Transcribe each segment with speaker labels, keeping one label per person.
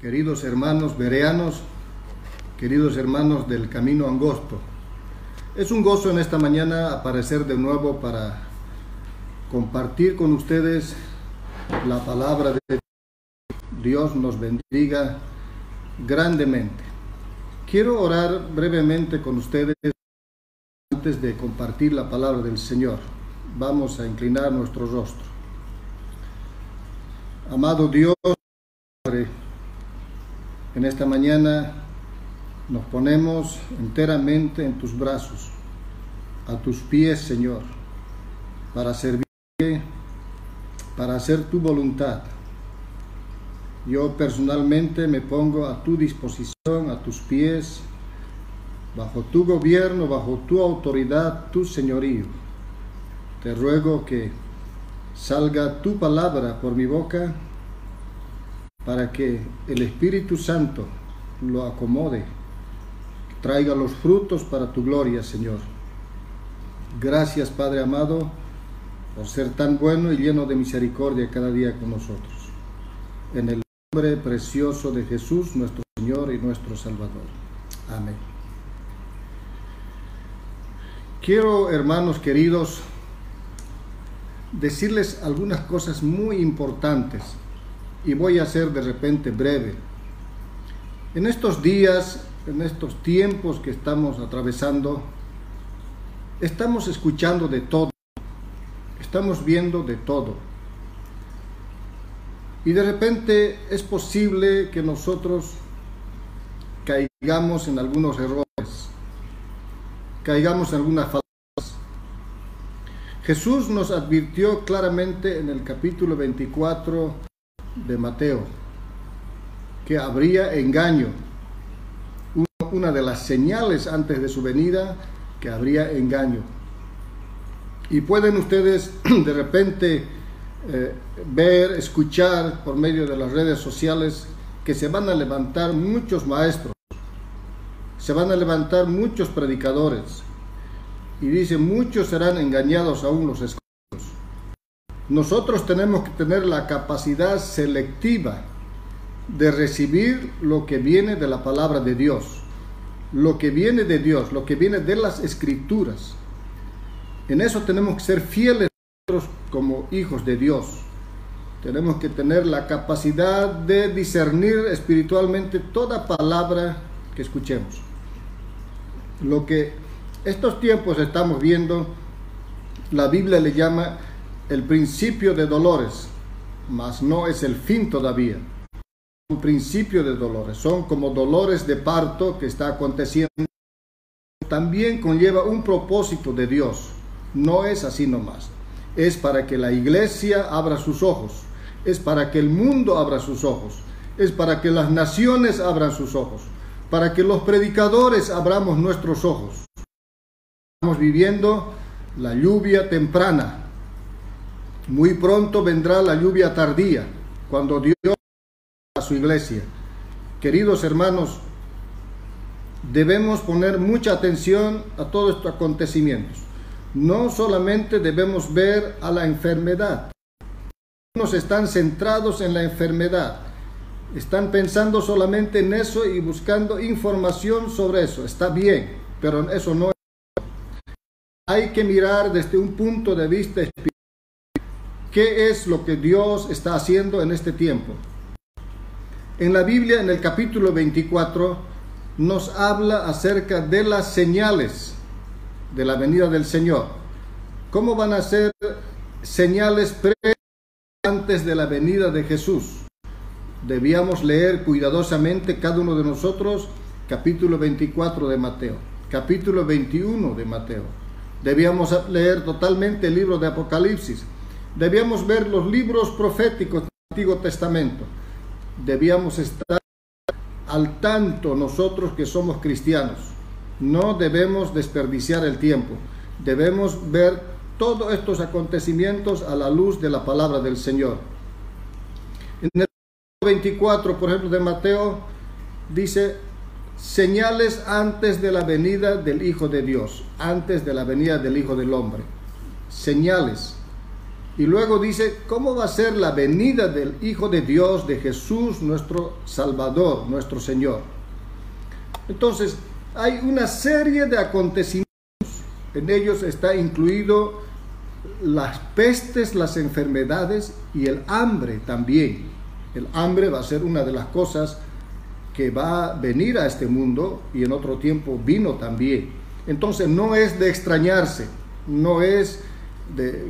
Speaker 1: queridos hermanos bereanos, queridos hermanos del camino angosto. Es un gozo en esta mañana aparecer de nuevo para compartir con ustedes la palabra de Dios. Dios nos bendiga grandemente. Quiero orar brevemente con ustedes antes de compartir la palabra del Señor. Vamos a inclinar nuestro rostro. Amado Dios, Padre, en esta mañana nos ponemos enteramente en tus brazos, a tus pies, Señor, para servirte, para hacer tu voluntad. Yo personalmente me pongo a tu disposición, a tus pies, bajo tu gobierno, bajo tu autoridad, tu señorío. Te ruego que salga tu palabra por mi boca para que el Espíritu Santo lo acomode, traiga los frutos para tu gloria, Señor. Gracias, Padre amado, por ser tan bueno y lleno de misericordia cada día con nosotros. En el nombre precioso de Jesús, nuestro Señor y nuestro Salvador. Amén. Quiero, hermanos queridos, decirles algunas cosas muy importantes y voy a ser de repente breve. En estos días, en estos tiempos que estamos atravesando, estamos escuchando de todo, estamos viendo de todo. Y de repente es posible que nosotros caigamos en algunos errores, caigamos en algunas faltas. Jesús nos advirtió claramente en el capítulo 24 de Mateo que habría engaño. Una de las señales antes de su venida, que habría engaño. Y pueden ustedes de repente ver, escuchar por medio de las redes sociales que se van a levantar muchos maestros, se van a levantar muchos predicadores, y dice, muchos serán engañados aún los escogidos. Nosotros tenemos que tener la capacidad selectiva de recibir lo que viene de la palabra de Dios, lo que viene de Dios, lo que viene de las Escrituras. En eso tenemos que ser fieles nosotros como hijos de Dios. Tenemos que tener la capacidad de discernir espiritualmente toda palabra que escuchemos. Lo que estos tiempos estamos viendo, la Biblia le llama el principio de dolores, mas no es el fin todavía. Un principio de dolores, son como dolores de parto que está aconteciendo. También conlleva un propósito de Dios, no es así nomás. Es para que la iglesia abra sus ojos, es para que el mundo abra sus ojos, es para que las naciones abran sus ojos, para que los predicadores abramos nuestros ojos. Estamos viviendo la lluvia temprana. Muy pronto vendrá la lluvia tardía, cuando Dios a su iglesia. Queridos hermanos, debemos poner mucha atención a todos estos acontecimientos. No solamente debemos ver a la enfermedad. Algunos están centrados en la enfermedad. Están pensando solamente en eso y buscando información sobre eso. Está bien, pero eso no es. Hay que mirar desde un punto de vista espiritual qué es lo que Dios está haciendo en este tiempo. En la Biblia, en el capítulo 24, nos habla acerca de las señales de la venida del Señor. ¿Cómo van a ser señales antes de la venida de Jesús? Debíamos leer cuidadosamente cada uno de nosotros capítulo 24 de Mateo, capítulo 21 de Mateo. Debíamos leer totalmente el libro de Apocalipsis. Debíamos ver los libros proféticos del Antiguo Testamento. Debíamos estar al tanto nosotros que somos cristianos. No debemos desperdiciar el tiempo. Debemos ver todos estos acontecimientos a la luz de la palabra del Señor. En el 24, por ejemplo, de Mateo, dice: señales antes de la venida del Hijo de Dios, antes de la venida del Hijo del Hombre. Señales. Y luego dice, ¿cómo va a ser la venida del Hijo de Dios, de Jesús, nuestro Salvador, nuestro Señor? Entonces, hay una serie de acontecimientos. En ellos está incluido las pestes, las enfermedades y el hambre también. El hambre va a ser una de las cosas que va a venir a este mundo, y en otro tiempo vino también. Entonces no es de extrañarse, no es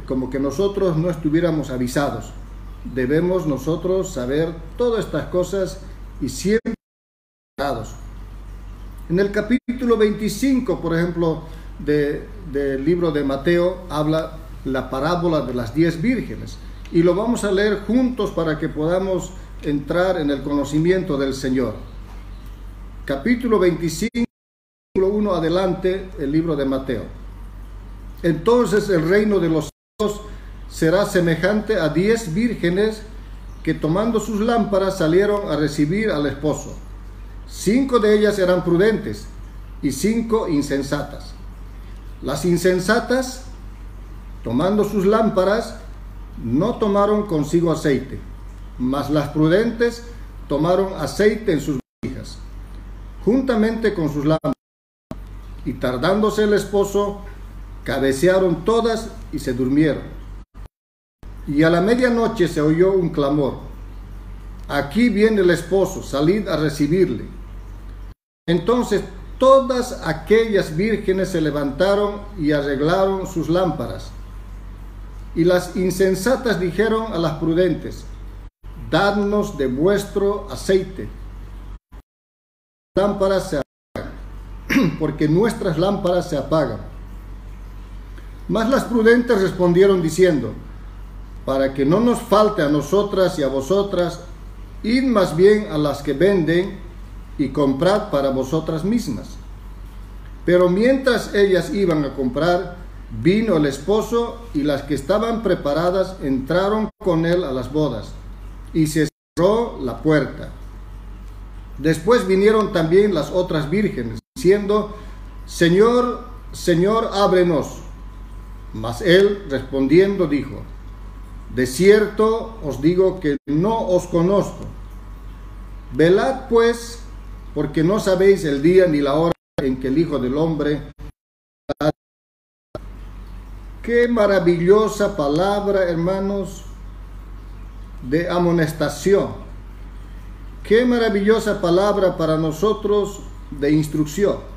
Speaker 1: como que nosotros no estuviéramos avisados. Debemos nosotros saber todas estas cosas y siempre preparados. En el capítulo 25, por ejemplo, del libro de Mateo, habla la parábola de las 10 vírgenes. Y lo vamos a leer juntos para que podamos entrar en el conocimiento del Señor. Capítulo 25, versículo 1 adelante, el libro de Mateo. Entonces el reino de los cielos será semejante a 10 vírgenes que tomando sus lámparas salieron a recibir al esposo. 5 de ellas eran prudentes y 5 insensatas. Las insensatas, tomando sus lámparas, no tomaron consigo aceite, mas las prudentes tomaron aceite en sus vasijas, juntamente con sus lámparas. Y tardándose el esposo, cabecearon todas y se durmieron. Y a la medianoche se oyó un clamor: aquí viene el esposo, salid a recibirle. Entonces todas aquellas vírgenes se levantaron y arreglaron sus lámparas. Y las insensatas dijeron a las prudentes: dadnos de vuestro aceite, lámparas se apagan, porque nuestras lámparas se apagan. Mas las prudentes respondieron diciendo: para que no nos falte a nosotras y a vosotras, id más bien a las que venden y comprad para vosotras mismas. Pero mientras ellas iban a comprar, vino el esposo, y las que estaban preparadas entraron con él a las bodas, y se cerró la puerta. Después vinieron también las otras vírgenes, diciendo: Señor, Señor, ábrenos. Mas él respondiendo dijo: de cierto os digo que no os conozco. Velad pues, porque no sabéis el día ni la hora en que el Hijo del Hombre... Qué maravillosa palabra, hermanos, de amonestación. Qué maravillosa palabra para nosotros de instrucción.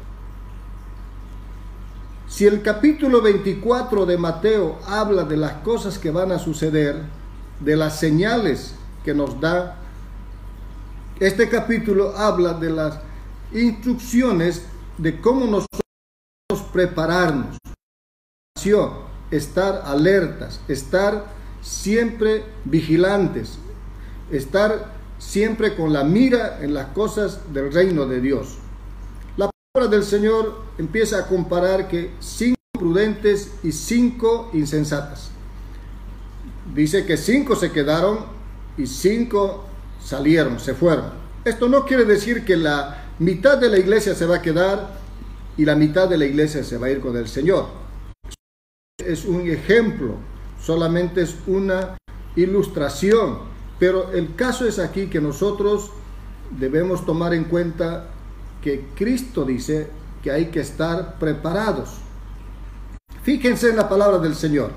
Speaker 1: Si el capítulo 24 de Mateo habla de las cosas que van a suceder, de las señales que nos da, este capítulo habla de las instrucciones de cómo nosotros prepararnos, estar alertas, estar siempre vigilantes, estar siempre con la mira en las cosas del reino de Dios. La palabra del Señor empieza a comparar que 5 prudentes y 5 insensatas. Dice que 5 se quedaron y 5 salieron, se fueron. Esto no quiere decir que la mitad de la iglesia se va a quedar y la mitad de la iglesia se va a ir con el Señor. Es un ejemplo, solamente es una ilustración, pero el caso es aquí que nosotros debemos tomar en cuenta que Cristo dice que hay que estar preparados. Fíjense en la palabra del Señor.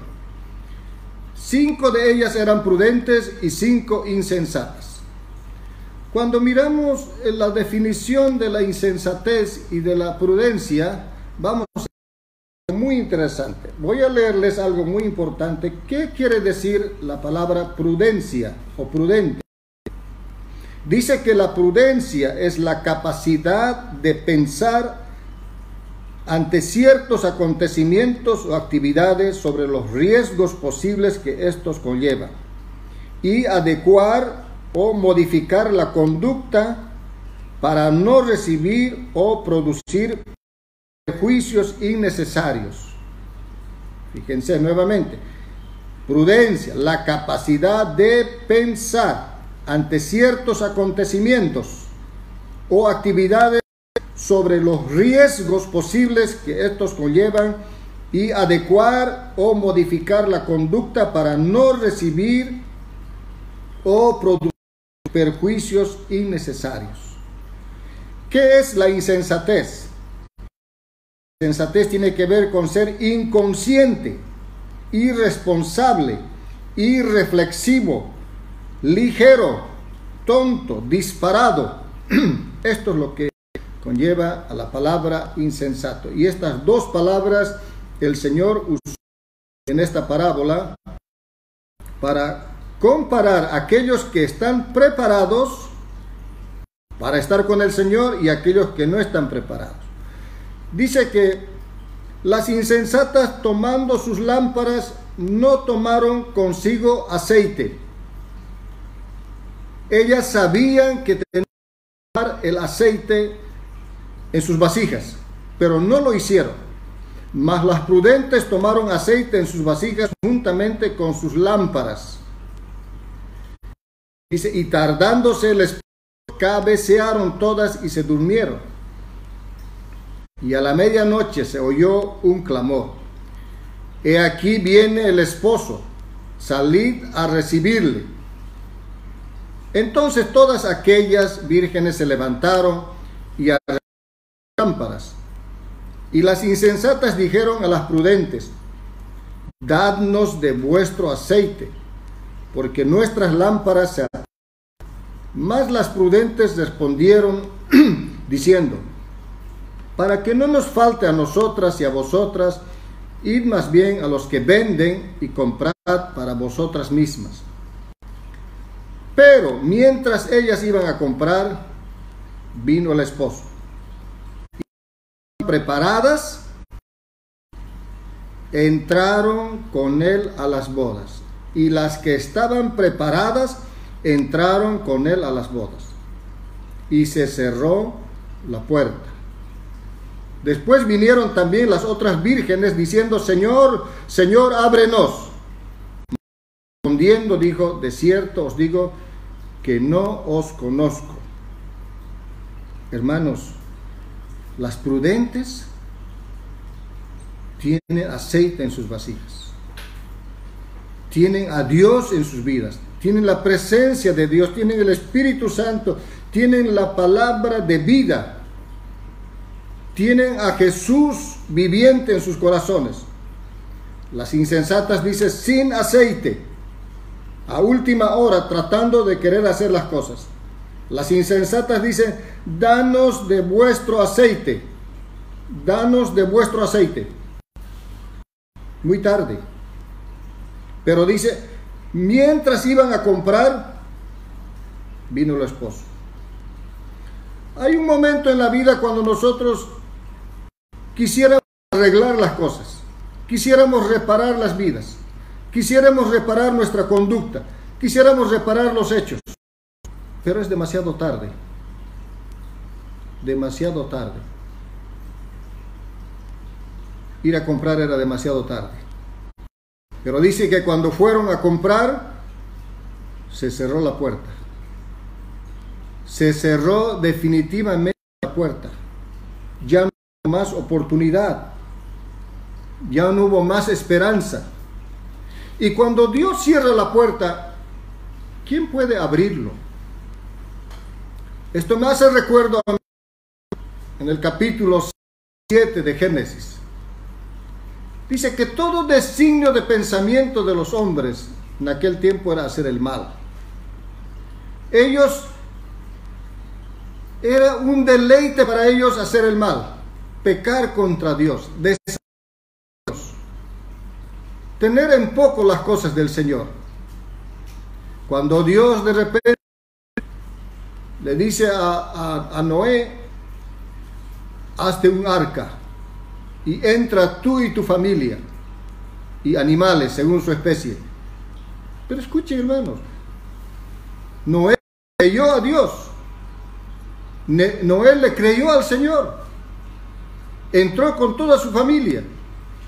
Speaker 1: 5 de ellas eran prudentes y 5 insensatas. Cuando miramos la definición de la insensatez y de la prudencia, vamos a ver muy interesante. Voy a leerles algo muy importante. ¿Qué quiere decir la palabra prudencia o prudente? Dice que la prudencia es la capacidad de pensar ante ciertos acontecimientos o actividades sobre los riesgos posibles que estos conllevan y adecuar o modificar la conducta para no recibir o producir perjuicios innecesarios. Fíjense nuevamente, prudencia, la capacidad de pensar ante ciertos acontecimientos o actividades sobre los riesgos posibles que estos conllevan y adecuar o modificar la conducta para no recibir o producir perjuicios innecesarios. ¿Qué es la insensatez? La insensatez tiene que ver con ser inconsciente, irresponsable, irreflexivo, ligero, tonto, disparado. Esto es lo que conlleva a la palabra insensato. Y estas dos palabras el Señor usó en esta parábola para comparar a aquellos que están preparados para estar con el Señor y aquellos que no están preparados. Dice que las insensatas, tomando sus lámparas, no tomaron consigo aceite. Ellas sabían que tenían que tomar el aceite en sus vasijas, pero no lo hicieron. Mas las prudentes tomaron aceite en sus vasijas juntamente con sus lámparas. Dice, y tardándose el esposo, cabecearon todas y se durmieron. Y a la medianoche se oyó un clamor: he aquí viene el esposo, salid a recibirle. Entonces todas aquellas vírgenes se levantaron y arreglaron las lámparas. Y las insensatas dijeron a las prudentes: dadnos de vuestro aceite, porque nuestras lámparas se apagan. Mas las prudentes respondieron diciendo: para que no nos falte a nosotras y a vosotras, id más bien a los que venden y comprad para vosotras mismas. Pero mientras ellas iban a comprar, vino el esposo. Y preparadas, entraron con él a las bodas. Y las que estaban preparadas entraron con él a las bodas. Y se cerró la puerta. Después vinieron también las otras vírgenes diciendo: Señor, Señor, ábrenos. Respondiendo dijo: de cierto os digo que no os conozco. Hermanos, las prudentes tienen aceite en sus vasijas, tienen a Dios en sus vidas, tienen la presencia de Dios, tienen el Espíritu Santo, tienen la palabra de vida, tienen a Jesús viviente en sus corazones. Las insensatas dicen: sin aceite, a última hora, tratando de querer hacer las cosas. Las insensatas dicen: danos de vuestro aceite, danos de vuestro aceite. Muy tarde. Pero dice, mientras iban a comprar, vino el esposo. Hay un momento en la vida cuando nosotros quisiéramos arreglar las cosas, quisiéramos reparar las vidas, quisiéramos reparar nuestra conducta, quisiéramos reparar los hechos, pero es demasiado tarde, demasiado tarde. Ir a comprar era demasiado tarde. Pero dice que cuando fueron a comprar, se cerró la puerta. Se cerró definitivamente la puerta. Ya no hubo más oportunidad. Ya no hubo más esperanza. Y cuando Dios cierra la puerta, ¿quién puede abrirlo? Esto me hace recuerdo en el capítulo 7 de Génesis. Dice que todo designio de pensamiento de los hombres en aquel tiempo era hacer el mal. Era un deleite para ellos hacer el mal, pecar contra Dios, desafiar a Dios, tener en poco las cosas del Señor. Cuando Dios de repente le dice a Noé: hazte un arca y entra tú y tu familia y animales según su especie. Pero escuchen, hermanos, Noé creyó a Dios. Noé le creyó al Señor. Entró con toda su familia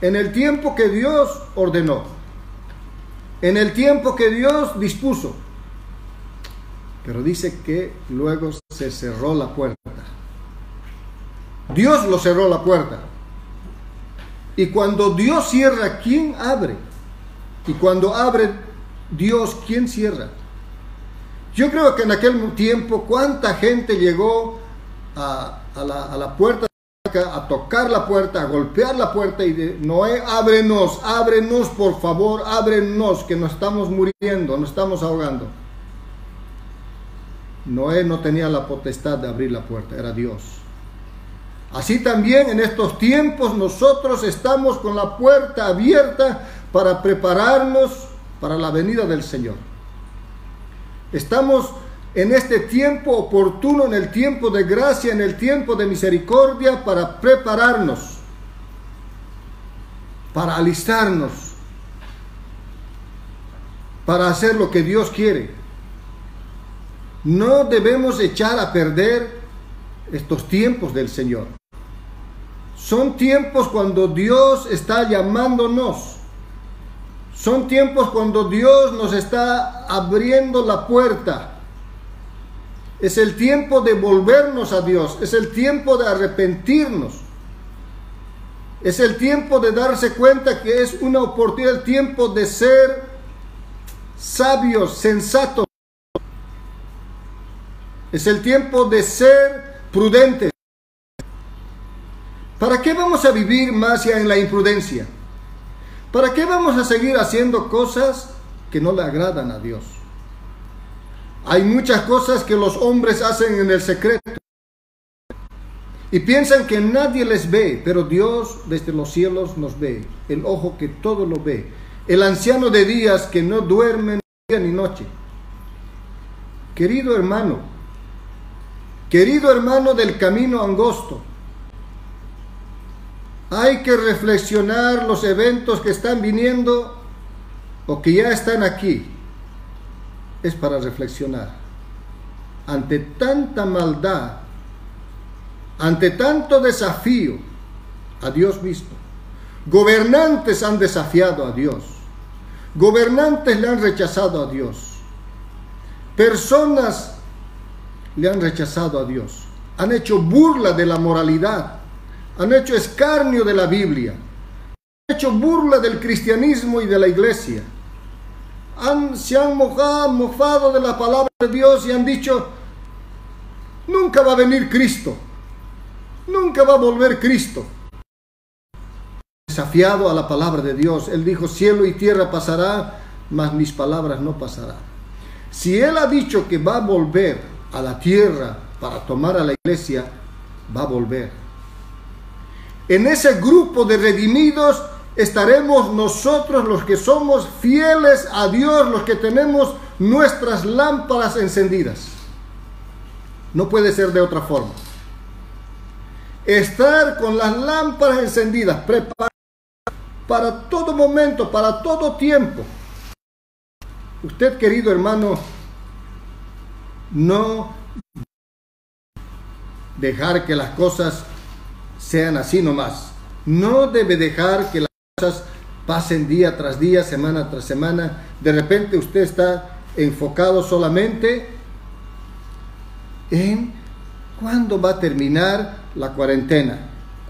Speaker 1: en el tiempo que Dios ordenó, en el tiempo que Dios dispuso. Pero dice que luego se cerró la puerta. Dios lo cerró la puerta. Y cuando Dios cierra, ¿quién abre? Y cuando abre Dios, ¿quién cierra? Yo creo que en aquel tiempo, ¿cuánta gente llegó a la puerta, a tocar la puerta, a golpear la puerta y de Noé, ábrenos, ábrenos, por favor, ábrenos, que nos estamos muriendo, nos estamos ahogando? Noé no tenía la potestad de abrir la puerta, era Dios. Así también en estos tiempos nosotros estamos con la puerta abierta para prepararnos para la venida del Señor. Estamos en este tiempo oportuno, en el tiempo de gracia, en el tiempo de misericordia, para prepararnos, para alistarnos, para hacer lo que Dios quiere. No debemos echar a perder estos tiempos del Señor. Son tiempos cuando Dios está llamándonos. Son tiempos cuando Dios nos está abriendo la puerta. Es el tiempo de volvernos a Dios. Es el tiempo de arrepentirnos. Es el tiempo de darse cuenta que es una oportunidad, el tiempo de ser sabios, sensatos. Es el tiempo de ser prudentes. ¿Para qué vamos a vivir más ya en la imprudencia? ¿Para qué vamos a seguir haciendo cosas que no le agradan a Dios? Hay muchas cosas que los hombres hacen en el secreto y piensan que nadie les ve, pero Dios desde los cielos nos ve, el ojo que todo lo ve, el anciano de días que no duerme ni día ni noche. Querido hermano del camino angosto, hay que reflexionar los eventos que están viniendo o que ya están aquí. Es para reflexionar. Ante tanta maldad, ante tanto desafío a Dios mismo, gobernantes han desafiado a Dios, gobernantes le han rechazado a Dios, personas le han rechazado a Dios, han hecho burla de la moralidad, han hecho escarnio de la Biblia, han hecho burla del cristianismo y de la iglesia. Se han mofado de la palabra de Dios y han dicho: nunca va a venir Cristo, nunca va a volver Cristo. Desafiado a la palabra de Dios. Él dijo: cielo y tierra pasará, mas mis palabras no pasarán. Si Él ha dicho que va a volver a la tierra para tomar a la iglesia, va a volver. En ese grupo de redimidos estaremos nosotros, los que somos fieles a Dios, los que tenemos nuestras lámparas encendidas. No puede ser de otra forma. Estar con las lámparas encendidas, preparadas para todo momento, para todo tiempo. Usted, querido hermano, no dejar que las cosas sean así nomás. No debe dejar que las cosas pasen día tras día, semana tras semana. De repente usted está enfocado solamente en cuándo va a terminar la cuarentena,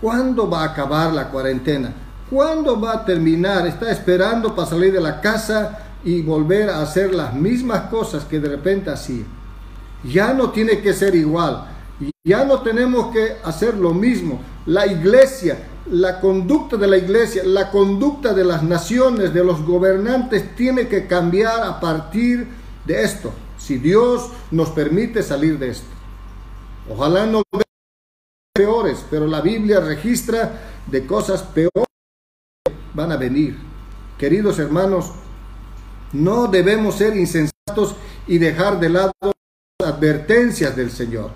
Speaker 1: cuándo va a acabar la cuarentena, cuándo va a terminar. Está esperando para salir de la casa y volver a hacer las mismas cosas que de repente hacía. Ya no tiene que ser igual, ya no tenemos que hacer lo mismo. La iglesia, la conducta de la iglesia, la conducta de las naciones, de los gobernantes, tiene que cambiar a partir de esto, si Dios nos permite salir de esto. Ojalá no veamos peores, pero la Biblia registra de cosas peores que van a venir. Queridos hermanos, no debemos ser insensatos y dejar de lado las advertencias del Señor.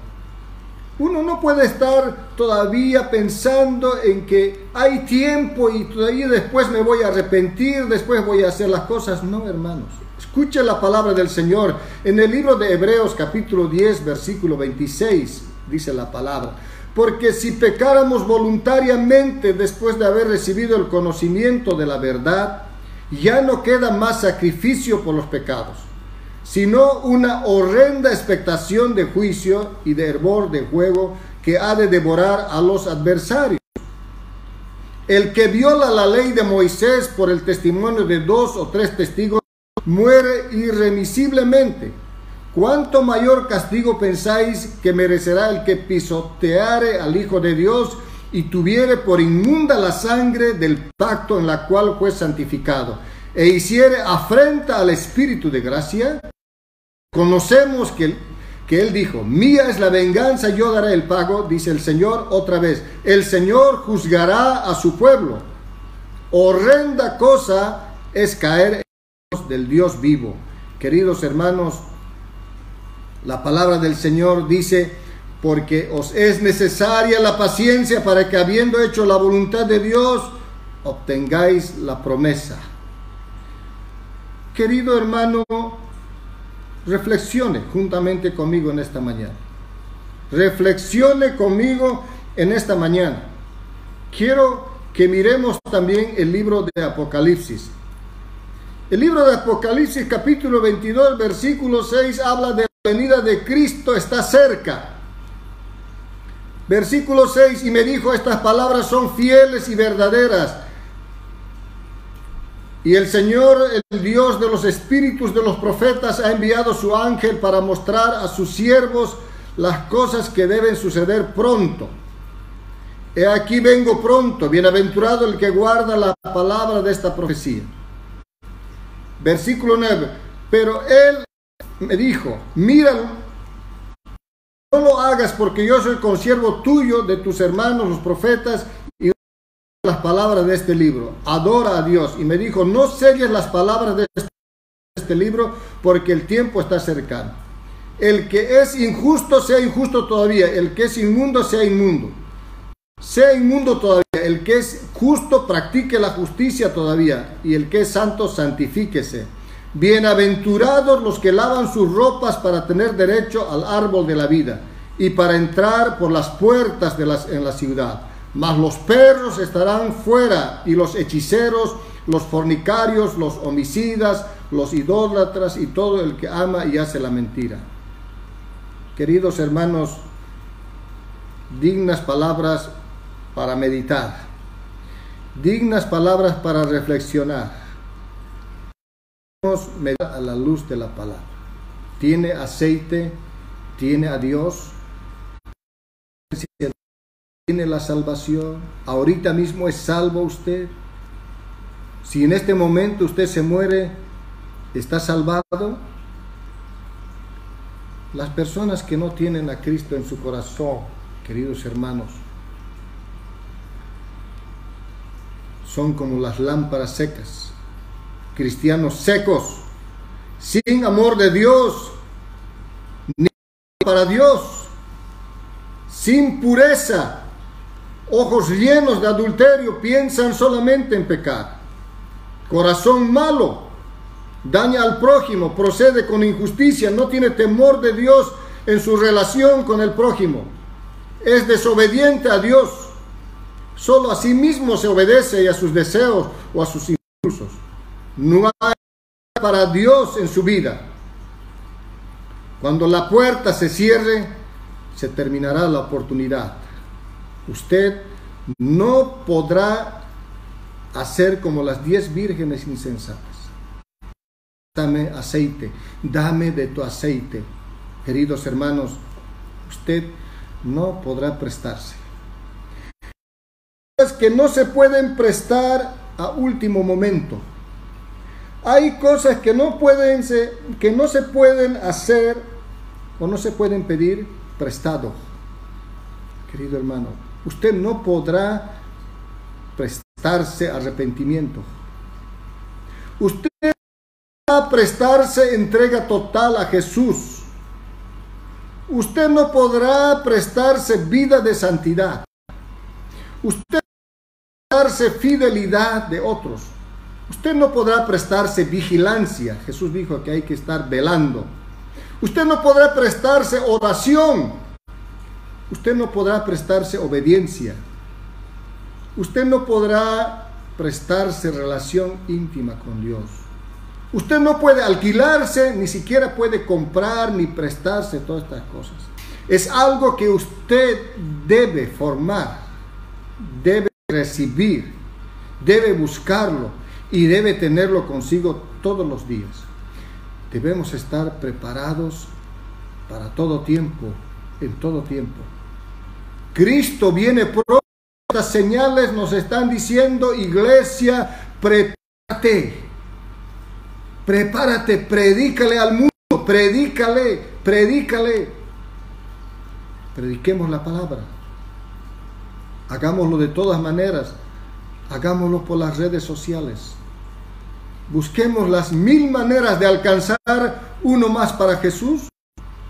Speaker 1: Uno no puede estar todavía pensando en que hay tiempo y todavía después me voy a arrepentir, después voy a hacer las cosas. No, hermanos. Escuche la palabra del Señor. En el libro de Hebreos capítulo 10, versículo 26, dice la palabra: porque si pecáramos voluntariamente después de haber recibido el conocimiento de la verdad, ya no queda más sacrificio por los pecados, sino una horrenda expectación de juicio y de hervor de fuego que ha de devorar a los adversarios. El que viola la ley de Moisés por el testimonio de 2 o 3 testigos muere irremisiblemente. ¿Cuánto mayor castigo pensáis que merecerá el que pisoteare al Hijo de Dios y tuviere por inmunda la sangre del pacto en la cual fue santificado, e hiciere afrenta al Espíritu de gracia? Conocemos que Él dijo: mía es la venganza, yo daré el pago, dice el Señor otra vez. El Señor juzgará a su pueblo. Horrenda cosa es caer en manos del Dios vivo. Queridos hermanos, la palabra del Señor dice: porque os es necesaria la paciencia para que, habiendo hecho la voluntad de Dios, obtengáis la promesa. Querido hermano, reflexione juntamente conmigo en esta mañana. Reflexione conmigo en esta mañana. Quiero que miremos también el libro de Apocalipsis. El libro de Apocalipsis, capítulo 22, versículo 6, habla de la venida de Cristo, está cerca. Versículo 6, y me dijo: estas palabras son fieles y verdaderas. Y el Señor, el Dios de los espíritus de los profetas, ha enviado su ángel para mostrar a sus siervos las cosas que deben suceder pronto. He aquí vengo pronto, bienaventurado el que guarda la palabra de esta profecía. Versículo 9, pero él me dijo: míralo, no lo hagas, porque yo soy consiervo tuyo, de tus hermanos los profetas, y las palabras de este libro. Adora a Dios. Y me dijo: no selles las palabras de este libro, porque el tiempo está cercano. El que es injusto sea injusto todavía, el que es inmundo sea inmundo. Sea inmundo todavía, el que es justo practique la justicia todavía, y el que es santo santifíquese. Bienaventurados los que lavan sus ropas para tener derecho al árbol de la vida y para entrar por las puertas en la ciudad. Mas los perros estarán fuera, y los hechiceros, los fornicarios, los homicidas, los idólatras y todo el que ama y hace la mentira. Queridos hermanos, dignas palabras para meditar, dignas palabras para reflexionar. Meditar a la luz de la palabra. Tiene aceite, tiene a Dios, tiene la salvación. Ahorita mismo es salvo usted. Si en este momento usted se muere, ¿está salvado? Las personas que no tienen a Cristo en su corazón, queridos hermanos, son como las lámparas secas. Cristianos secos, sin amor de Dios, ni para Dios, sin pureza, ojos llenos de adulterio, piensan solamente en pecar. Corazón malo, daña al prójimo, procede con injusticia, no tiene temor de Dios en su relación con el prójimo, es desobediente a Dios, solo a sí mismo se obedece y a sus deseos o a sus impulsos. No hay para Dios en su vida. Cuando la puerta se cierre, se terminará la oportunidad. Usted no podrá hacer como las 10 vírgenes insensatas. Dame aceite, dame de tu aceite. Queridos hermanos, usted no podrá prestarse. Cosas que no se pueden prestar a último momento. Hay cosas que no se pueden hacer o no se pueden pedir prestado. Querido hermano, usted no podrá prestarse arrepentimiento. Usted va a prestarse entrega total a Jesús. Usted no podrá prestarse vida de santidad. Usted no podrá prestarse fidelidad de otros. Usted no podrá prestarse vigilancia. Jesús dijo que hay que estar velando. Usted no podrá prestarse oración. Usted no podrá prestarse obediencia. Usted no podrá prestarse relación íntima con Dios. Usted no puede alquilarse, ni siquiera puede comprar ni prestarse todas estas cosas. Es algo que usted debe formar, debe recibir, debe buscarlo y debe tenerlo consigo todos los días. Debemos estar preparados para todo tiempo, en todo tiempo. Cristo viene pronto. Estas señales nos están diciendo, iglesia, prepárate, prepárate, predícale al mundo, predícale. Prediquemos la palabra. Hagámoslo de todas maneras, hagámoslo por las redes sociales. Busquemos las 1000 maneras de alcanzar uno más para Jesús,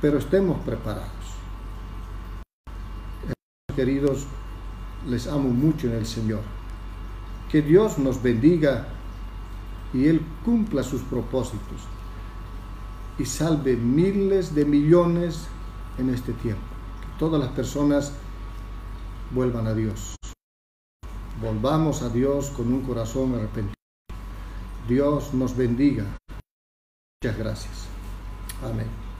Speaker 1: pero estemos preparados. Queridos, les amo mucho en el Señor. Que Dios nos bendiga y Él cumpla sus propósitos y salve miles de millones en este tiempo. Que todas las personas vuelvan a Dios. Volvamos a Dios con un corazón arrepentido. Dios nos bendiga. Muchas gracias. Amén.